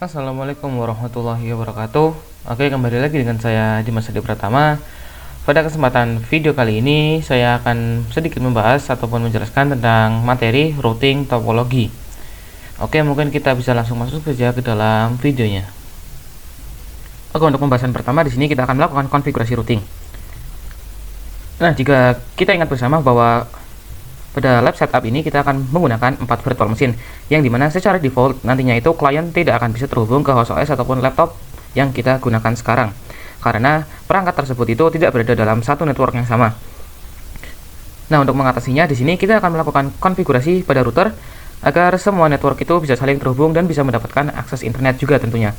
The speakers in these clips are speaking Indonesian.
Assalamualaikum warahmatullahi wabarakatuh. Oke, kembali lagi dengan saya Dimas Adi Pratama. Pada kesempatan video kali ini saya akan sedikit membahas ataupun menjelaskan tentang materi routing topologi. Oke, mungkin kita bisa langsung masuk saja ke dalam videonya. Oke, untuk pembahasan pertama di sini kita akan melakukan konfigurasi routing. Nah, jika kita ingat bersama bahwa pada lab setup ini kita akan menggunakan 4 virtual machine, yang dimana secara default nantinya itu klien tidak akan bisa terhubung ke host OS ataupun laptop yang kita gunakan sekarang, karena perangkat tersebut itu tidak berada dalam satu network yang sama. Nah, untuk mengatasinya di sini kita akan melakukan konfigurasi pada router agar semua network itu bisa saling terhubung dan bisa mendapatkan akses internet juga tentunya.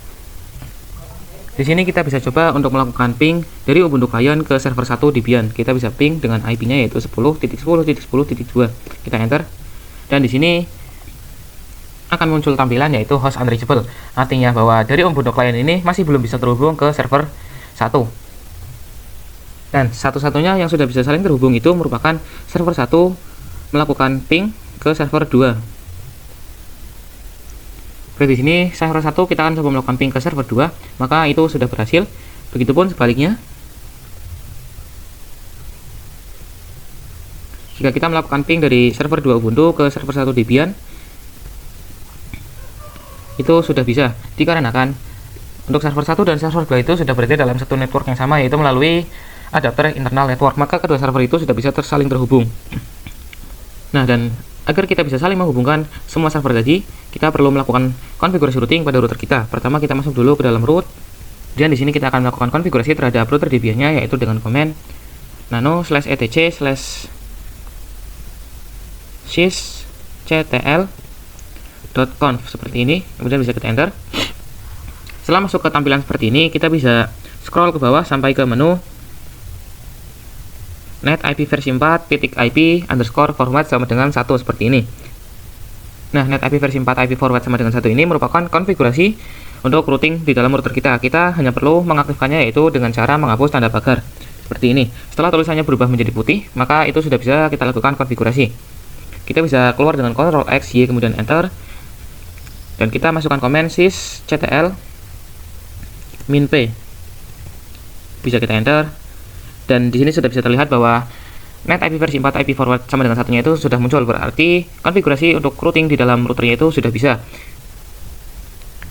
Di sini kita bisa coba untuk melakukan ping dari Ubuntu client ke server 1 Debian. Kita bisa ping dengan IP-nya yaitu 10.10.10.2. Kita enter. Dan di sini akan muncul tampilan yaitu host unreachable. Artinya bahwa dari Ubuntu client ini masih belum bisa terhubung ke server 1. Dan satu-satunya yang sudah bisa saling terhubung itu merupakan server 1 melakukan ping ke server 2. Oke, di sini server 1 kita akan coba melakukan ping ke server 2, maka itu sudah berhasil. Begitupun sebaliknya. Jika kita melakukan ping dari server 2 Ubuntu ke server 1 Debian, itu sudah bisa, dikarenakan untuk server 1 dan server 2 itu sudah berada dalam satu network yang sama, yaitu melalui adapter internal network, maka kedua server itu sudah bisa saling terhubung. Nah, dan agar kita bisa saling menghubungkan semua server tadi, kita perlu melakukan konfigurasi routing pada router kita. Pertama kita masuk dulu ke dalam root, dan di sini kita akan melakukan konfigurasi terhadap router Debian-nya, yaitu dengan command nano/etc/sysctl.conf seperti ini. Kemudian bisa kita enter. Setelah masuk ke tampilan seperti ini, kita bisa scroll ke bawah sampai ke menu net IP versi 4 .ip underscore forward sama dengan 1 seperti ini. Nah, net IP versi 4 IP forward sama dengan 1 ini merupakan konfigurasi untuk routing di dalam router kita. Kita hanya perlu mengaktifkannya yaitu dengan cara menghapus tanda pagar seperti ini. Setelah tulisannya berubah menjadi putih, maka itu sudah bisa kita lakukan konfigurasi. Kita bisa keluar dengan Ctrl X, Y, kemudian enter. Dan kita masukkan command sysctl -p. Bisa kita enter. Dan di sini sudah bisa terlihat bahwa net IP versi 4 IP forward sama dengan satunya itu sudah muncul, berarti konfigurasi untuk routing di dalam routernya itu sudah bisa.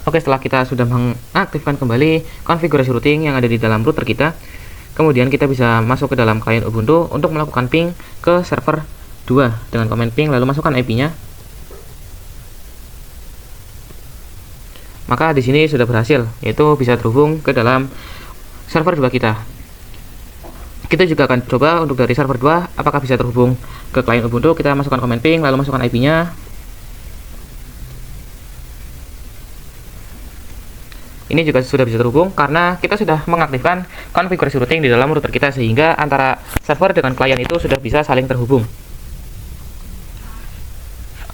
Oke, setelah kita sudah mengaktifkan kembali konfigurasi routing yang ada di dalam router kita, kemudian kita bisa masuk ke dalam client Ubuntu untuk melakukan ping ke server 2 dengan command ping lalu masukkan IP-nya. Maka di sini sudah berhasil, yaitu bisa terhubung ke dalam server 2 kita. Kita juga akan coba untuk dari server 2 apakah bisa terhubung ke client Ubuntu. Kita masukkan command ping lalu masukkan IP-nya. Ini juga sudah bisa terhubung karena kita sudah mengaktifkan konfigurasi routing di dalam router kita, sehingga antara server dengan client itu sudah bisa saling terhubung.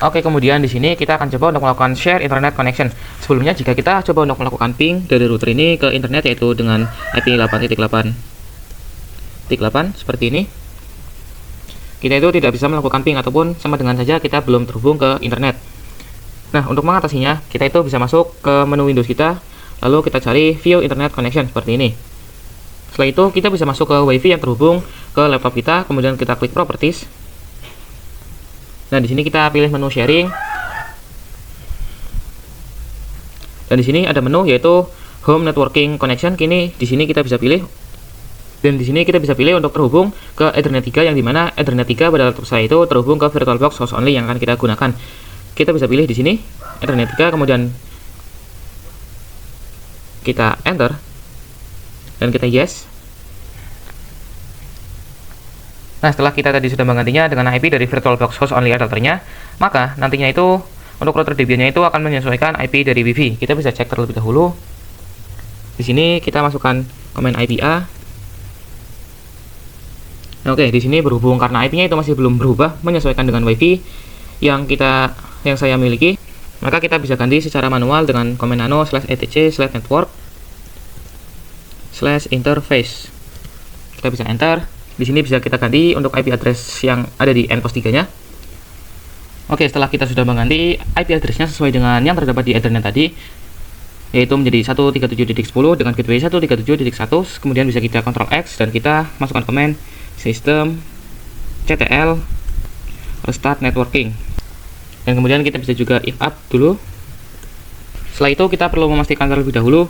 Oke, kemudian di sini kita akan coba untuk melakukan share internet connection. Sebelumnya jika kita coba untuk melakukan ping dari router ini ke internet yaitu dengan IP 8.8 seperti ini, kita itu tidak bisa melakukan ping ataupun sama dengan saja kita belum terhubung ke internet. Nah, untuk mengatasinya kita itu bisa masuk ke menu Windows kita, lalu kita cari view internet connection seperti ini. Setelah itu kita bisa masuk ke WiFi yang terhubung ke laptop kita, kemudian kita klik properties. Nah, di sini kita pilih menu sharing. Dan di sini ada menu yaitu home networking connection. Kini di sini kita bisa pilih. Dan di sini kita bisa pilih untuk terhubung ke Ethernet 3, yang dimana Ethernet 3 pada laptop saya itu terhubung ke VirtualBox host only yang akan kita gunakan. Kita bisa pilih di sini Ethernet 3, kemudian kita enter dan kita yes. Nah, setelah kita tadi sudah menggantinya dengan IP dari VirtualBox host only adapternya, maka nantinya itu untuk router Debian-nya itu akan menyesuaikan IP dari Wi-Fi. Kita bisa cek terlebih dahulu. Di sini kita masukkan command IP A. Oke, di sini berhubung karena IP-nya itu masih belum berubah menyesuaikan dengan WiFi yang saya miliki, maka kita bisa ganti secara manual dengan command nano/etc/network/interface. Kita bisa enter. Di sini bisa kita ganti untuk IP address yang ada di endpost 3-nya. Oke, setelah kita sudah mengganti IP address-nya sesuai dengan yang terdapat di Ethernet tadi, yaitu menjadi 137.10 dengan gateway 137.100. Kemudian bisa kita Ctrl X dan kita masukkan komen sistem CTL restart networking. Dan kemudian kita bisa juga if up dulu. Setelah itu kita perlu memastikan terlebih dahulu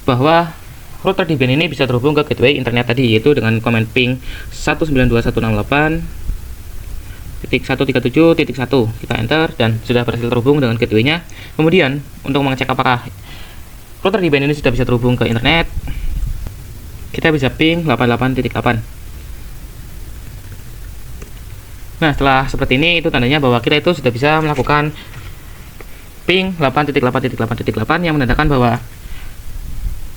bahwa router Debian ini bisa terhubung ke gateway internet tadi, yaitu dengan komen ping 192.168.137.1. Kita enter dan sudah berhasil terhubung dengan gateway-nya. Kemudian untuk mengecek apakah router Debian ini sudah bisa terhubung ke internet, kita bisa ping 88.8. Nah, setelah seperti ini, itu tandanya bahwa kita itu sudah bisa melakukan ping 8.8.8.8 yang menandakan bahwa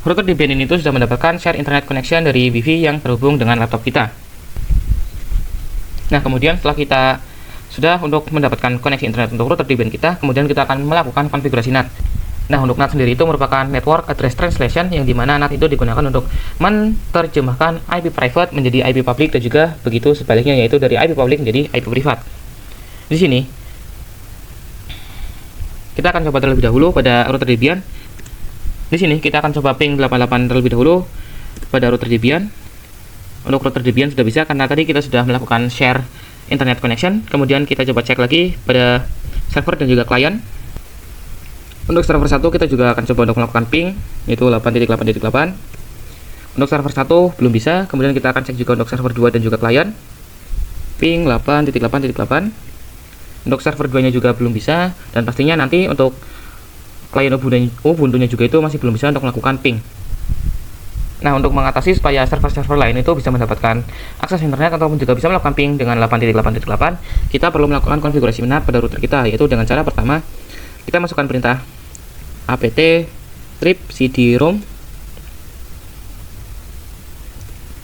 router Debian ini itu sudah mendapatkan share internet connection dari Wi-Fi yang terhubung dengan laptop kita. Nah, kemudian setelah kita sudah untuk mendapatkan koneksi internet untuk router Debian kita, kemudian kita akan melakukan konfigurasi NAT. Nah, untuk NAT sendiri itu merupakan Network Address Translation, yang dimana NAT itu digunakan untuk menerjemahkan IP private menjadi IP public dan juga begitu sebaliknya, yaitu dari IP public menjadi IP privat. Di sini kita akan coba terlebih dahulu pada router Debian. Di sini kita akan coba ping 88 terlebih dahulu pada router Debian. Untuk router Debian sudah bisa karena tadi kita sudah melakukan share internet connection. Kemudian kita coba cek lagi pada server dan juga klien. Untuk server 1 kita juga akan coba untuk melakukan ping, yaitu 8.8.8. Untuk server 1 belum bisa. Kemudian kita akan cek juga untuk server 2 dan juga klien, ping 8.8.8. Untuk server 2 nya juga belum bisa, dan pastinya nanti untuk klien Ubuntu-nya juga itu masih belum bisa untuk melakukan ping. Nah, untuk mengatasi supaya server-server lain itu bisa mendapatkan akses internet ataupun juga bisa melakukan ping dengan 8.8.8, kita perlu melakukan konfigurasi NAT pada router kita, yaitu dengan cara pertama kita masukkan perintah apt trip cd-rom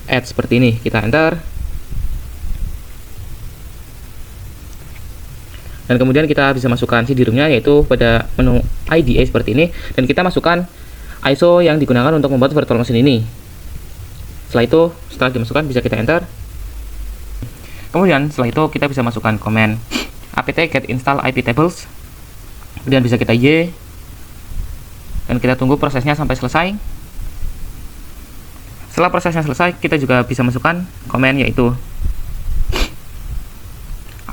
add seperti ini, kita enter. Dan kemudian kita bisa masukkan cd-romnya yaitu pada menu IDE seperti ini, dan kita masukkan ISO yang digunakan untuk membuat virtual machine ini. Setelah dimasukkan bisa kita enter. Kemudian setelah itu kita bisa masukkan komen apt get install IP tables, kemudian bisa kita Y dan kita tunggu prosesnya sampai selesai. Setelah prosesnya selesai, kita juga bisa masukkan komen yaitu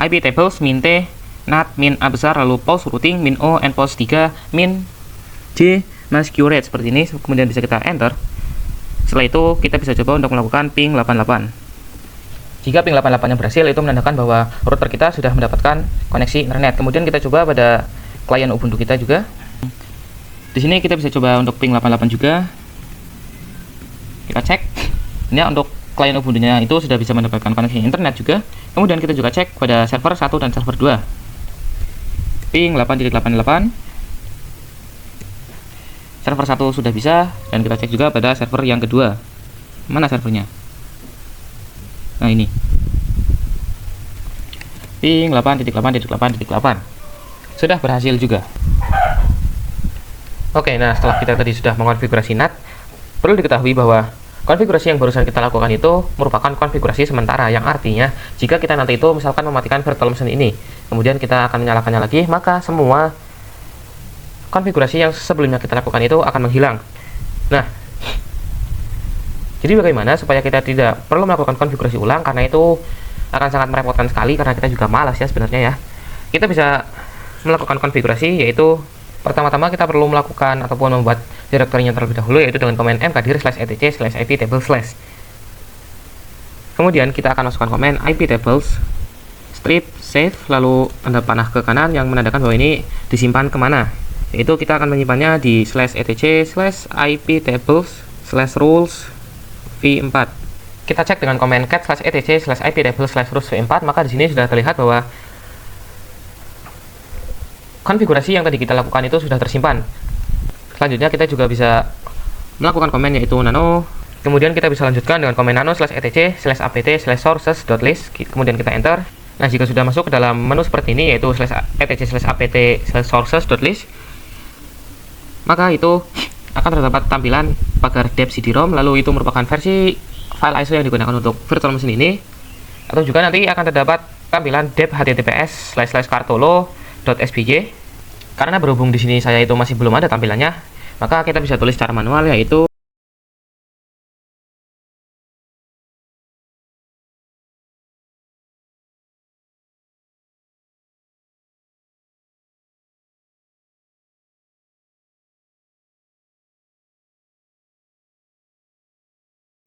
IP tables min T nat min A besar, lalu pause routing min O and pause 3 min J masquerade seperti ini. Kemudian bisa kita enter. Setelah itu kita bisa coba untuk melakukan ping 88. Jika ping 88 yang berhasil, itu menandakan bahwa router kita sudah mendapatkan koneksi internet. Kemudian kita coba pada klien Ubuntu kita juga. Di sini kita bisa coba untuk ping 88 juga. Kita cek. Ini untuk klien Ubuntu-nya itu sudah bisa mendapatkan koneksi internet juga. Kemudian kita juga cek pada server 1 dan server 2. Ping 8.88. Server 1 sudah bisa, dan kita cek juga pada server yang kedua. Mana servernya? Nah, ini. Ping 8.8.8.8. Sudah berhasil juga. Oke, nah setelah kita tadi sudah mengonfigurasi NAT, perlu diketahui bahwa konfigurasi yang barusan kita lakukan itu merupakan konfigurasi sementara, yang artinya jika kita nanti itu misalkan mematikan virtual machine ini, kemudian kita akan menyalakannya lagi, maka semua konfigurasi yang sebelumnya kita lakukan itu akan menghilang. Nah, jadi bagaimana supaya kita tidak perlu melakukan konfigurasi ulang, karena itu akan sangat merepotkan sekali, karena kita juga malas ya sebenarnya ya. Kita bisa melakukan konfigurasi, yaitu pertama-tama kita perlu melakukan ataupun membuat direktorinya terlebih dahulu, yaitu dengan komen mkdir/etc/iptable/. Kemudian kita akan masukkan komen iptables strip save, lalu tanda panah ke kanan yang menandakan bahwa ini disimpan kemana, yaitu kita akan menyimpannya di /etc/iptables/rules v4. Kita cek dengan komen cat/etc/iptables/rules v4, maka di sini sudah terlihat bahwa konfigurasi yang tadi kita lakukan itu sudah tersimpan. Selanjutnya kita juga bisa melakukan komen yaitu nano. Kemudian kita bisa lanjutkan dengan komen nano/etc/apt/sources.list. Kemudian kita enter. Nah, jika sudah masuk ke dalam menu seperti ini yaitu /etc/apt/sources.list, maka itu akan terdapat tampilan pagar dep cd-rom, lalu itu merupakan versi file ISO yang digunakan untuk virtual machine ini. Atau juga nanti akan terdapat tampilan dep https://cartolo.sbj. Karena berhubung di sini saya itu masih belum ada tampilannya, maka kita bisa tulis secara manual, yaitu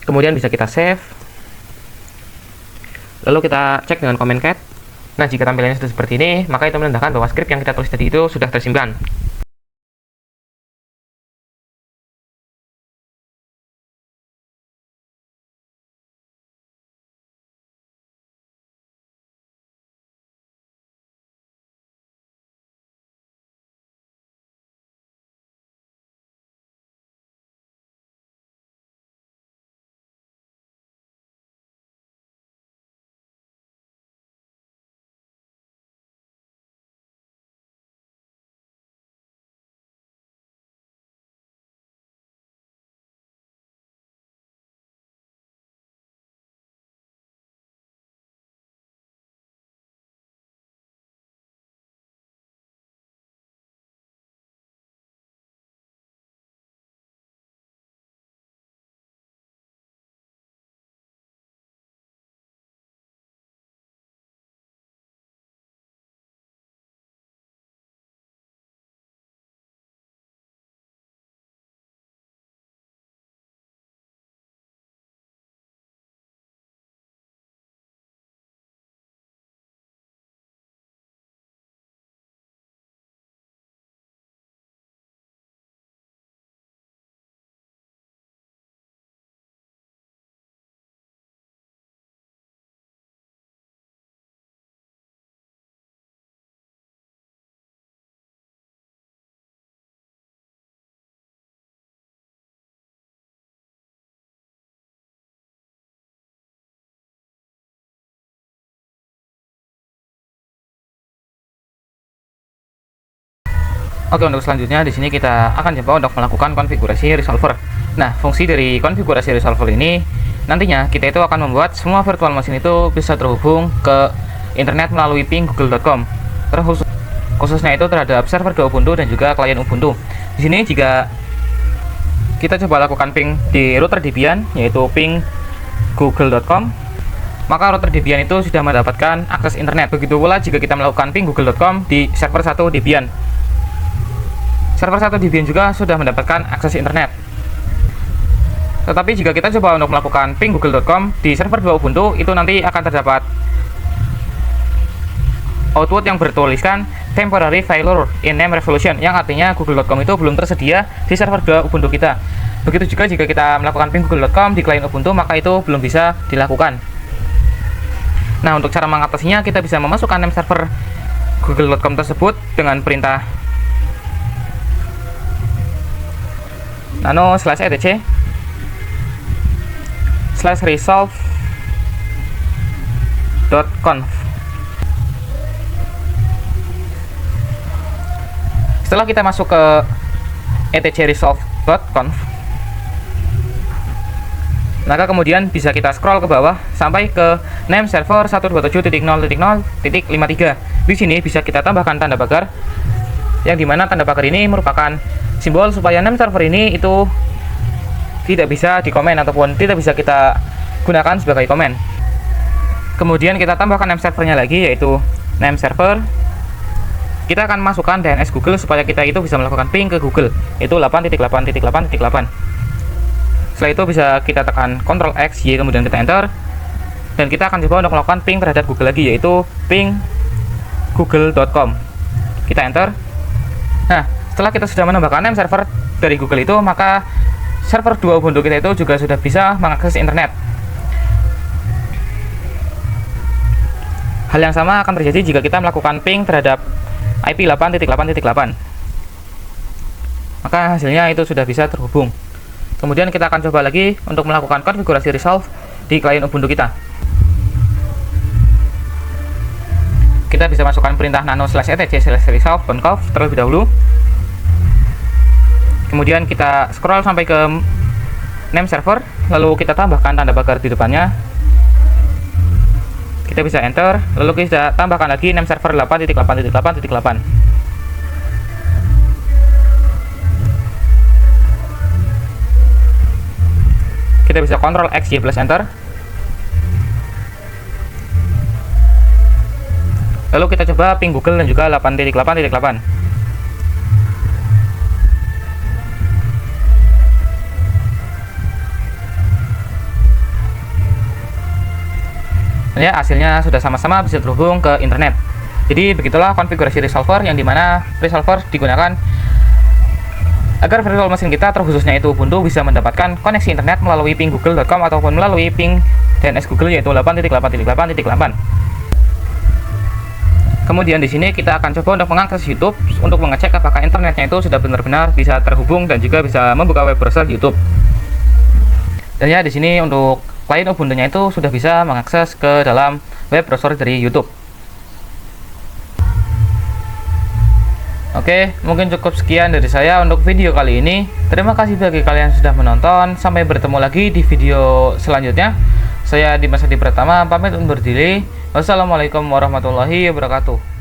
kemudian bisa kita save, lalu kita cek dengan comment cat. Nah, jika tampilannya sudah seperti ini, maka itu menandakan bahwa script yang kita tulis tadi itu sudah tersimpan. Oke, untuk selanjutnya di sini kita akan coba untuk melakukan konfigurasi resolver. Nah, fungsi dari konfigurasi resolver ini nantinya kita itu akan membuat semua virtual machine itu bisa terhubung ke internet melalui ping google.com. Khususnya itu terhadap server Ubuntu dan juga klien Ubuntu. Di sini jika kita coba lakukan ping di router Debian, yaitu ping google.com, maka router Debian itu sudah mendapatkan akses internet. Begitu pula jika kita melakukan ping google.com di server 1 Debian. Server 1 Debian juga sudah mendapatkan akses internet. Tetapi jika kita coba untuk melakukan ping google.com di server 2 Ubuntu, itu nanti akan terdapat output yang bertuliskan temporary failure in name resolution, yang artinya google.com itu belum tersedia di server 2 Ubuntu kita. Begitu juga jika kita melakukan ping google.com di klien Ubuntu, maka itu belum bisa dilakukan. Nah, untuk cara mengatasinya, kita bisa memasukkan name server google.com tersebut dengan perintah nano /etc /resolve.conf. Setelah kita masuk ke etc/resolve.conf, maka kemudian bisa kita scroll ke bawah sampai ke name server 127.0.0.53. Di sini bisa kita tambahkan tanda pagar, yang dimana tanda pagar ini merupakan simbol supaya name server ini itu tidak bisa dikomen ataupun tidak bisa kita gunakan sebagai komen. Kemudian kita tambahkan name servernya lagi, yaitu name server. Kita akan masukkan DNS Google supaya kita itu bisa melakukan ping ke Google, itu 8.8.8.8. Setelah itu bisa kita tekan Ctrl X Y, kemudian kita enter, dan kita akan coba untuk melakukan ping terhadap Google lagi, yaitu ping google.com. Kita enter. Nah, setelah kita sudah menambahkan name server dari Google itu, maka server 2 Ubuntu kita itu juga sudah bisa mengakses internet. Hal yang sama akan terjadi jika kita melakukan ping terhadap IP 8.8.8. Maka hasilnya itu sudah bisa terhubung. Kemudian kita akan coba lagi untuk melakukan konfigurasi resolve di klien Ubuntu kita. Kita bisa masukkan perintah nano /etc/resolve.conf terlebih dahulu. Kemudian kita scroll sampai ke name server, lalu kita tambahkan tanda pagar di depannya. Kita bisa enter, lalu kita tambahkan lagi name server 8.8.8.8. kita bisa Ctrl X Y plus enter. Lalu kita coba ping Google dan juga 8.8.8. Ya, hasilnya sudah sama-sama bisa terhubung ke internet. Jadi begitulah konfigurasi resolver, yang dimana resolver digunakan agar virtual mesin kita, terkhususnya itu Ubuntu, bisa mendapatkan koneksi internet melalui ping google.com ataupun melalui ping DNS Google yaitu 8.8.8.8. Kemudian di sini kita akan coba untuk mengakses YouTube untuk mengecek apakah internetnya itu sudah benar-benar bisa terhubung dan juga bisa membuka web browser YouTube. Dan ya, di sini untuk klien Ubuntu-nya itu sudah bisa mengakses ke dalam web browser dari YouTube. Oke, mungkin cukup sekian dari saya untuk video kali ini. Terima kasih bagi kalian yang sudah menonton. Sampai bertemu lagi di video selanjutnya. Saya Dimas Adi Pratama pamit undur diri. Wassalamualaikum warahmatullahi wabarakatuh.